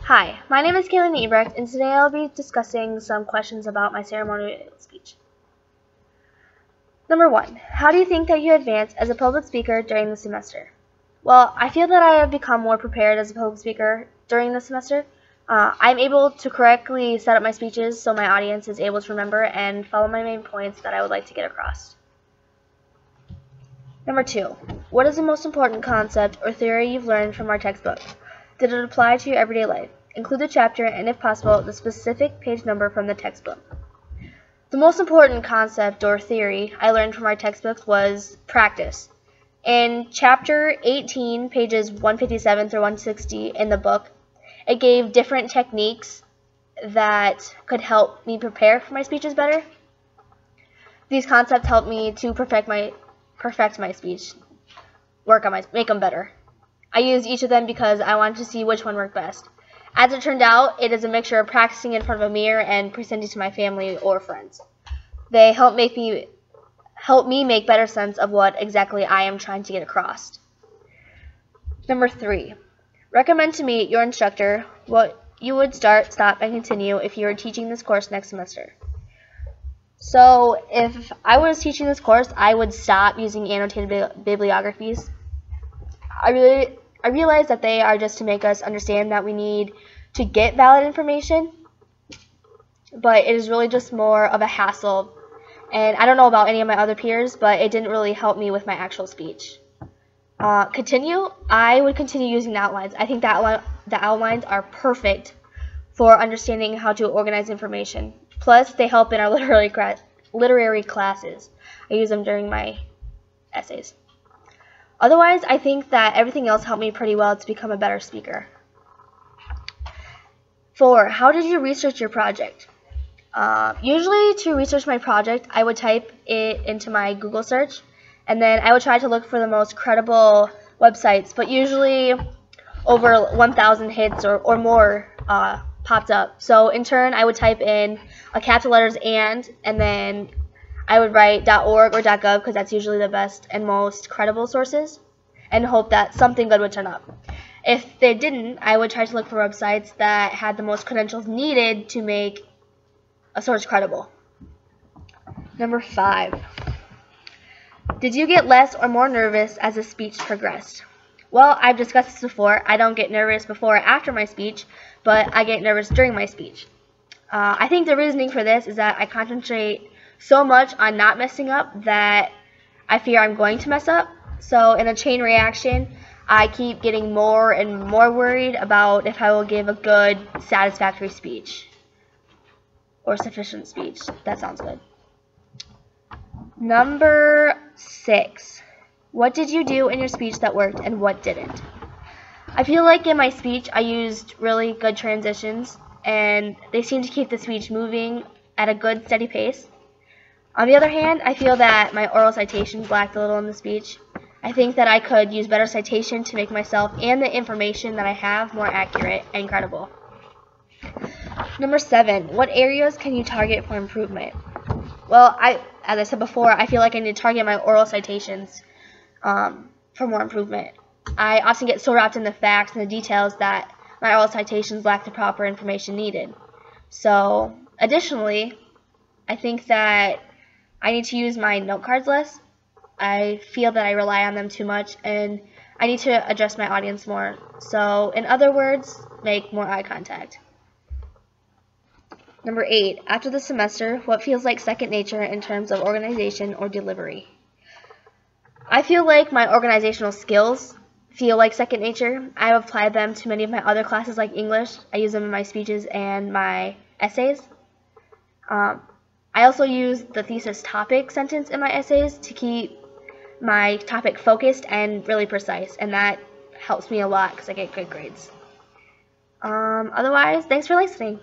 Hi, my name is Kaitlyn Engbrecht, and today I'll be discussing some questions about my ceremonial speech. Number 1. How do you think that you advance as a public speaker during the semester? Well, I feel that I have become more prepared as a public speaker during the semester. I'm able to correctly set up my speeches so my audience is able to remember and follow my main points that I would like to get across. Number 2. What is the most important concept or theory you've learned from our textbook? Did it apply to your everyday life? Include the chapter and, if possible, the specific page number from the textbook. The most important concept or theory I learned from our textbooks was practice. In chapter 18, pages 157 through 160 in the book, it gave different techniques that could help me prepare for my speeches better. These concepts helped me to perfect my speech, make them better. I used each of them because I wanted to see which one worked best. As it turned out, it is a mixture of practicing in front of a mirror and presenting to my family or friends. They help me make better sense of what exactly I am trying to get across. Number 3. Recommend to me, your instructor, what you would start, stop, and continue if you were teaching this course next semester. So, if I was teaching this course, I would stop using annotated bibliographies. I realize that they are just to make us understand that we need to get valid information, but it is really just more of a hassle. And I don't know about any of my other peers, but it didn't really help me with my actual speech. Continue? I would continue using the outlines. I think that the outlines are perfect for understanding how to organize information. Plus, they help in our literary classes. I use them during my essays. Otherwise, I think that everything else helped me pretty well to become a better speaker. 4. How did you research your project? Usually, to research my project, I would type it into my Google search, and then I would try to look for the most credible websites, but usually over 1,000 hits or more popped up. So in turn, I would type in a capital letters and then I would write .org or .gov because that's usually the best and most credible sources, and hope that something good would turn up. If they didn't, I would try to look for websites that had the most credentials needed to make a source credible. Number 5. Did you get less or more nervous as the speech progressed? Well, I've discussed this before. I don't get nervous before or after my speech, but I get nervous during my speech. I think the reasoning for this is that I concentrate so much on not messing up that I fear I'm going to mess up. So in a chain reaction, I keep getting more and more worried about if I will give a good, satisfactory speech or sufficient speech. That sounds good. Number 6. What did you do in your speech that worked and what didn't? I feel like in my speech I used really good transitions and they seem to keep the speech moving at a good, steady pace. On the other hand, I feel that my oral citations lacked a little in the speech. I think that I could use better citation to make myself and the information that I have more accurate and credible. Number 7. What areas can you target for improvement? Well, as I said before, I feel like I need to target my oral citations for more improvement. I often get so wrapped in the facts and the details that my oral citations lack the proper information needed. So, additionally, I think that I need to use my note cards less. I feel that I rely on them too much, and I need to address my audience more. So, in other words, make more eye contact. Number 8. After the semester, what feels like second nature in terms of organization or delivery? I feel like my organizational skills feel like second nature. I have applied them to many of my other classes like English. I use them in my speeches and my essays. I also use the thesis topic sentence in my essays to keep my topic focused and really precise, and that helps me a lot because I get good grades. Otherwise, thanks for listening.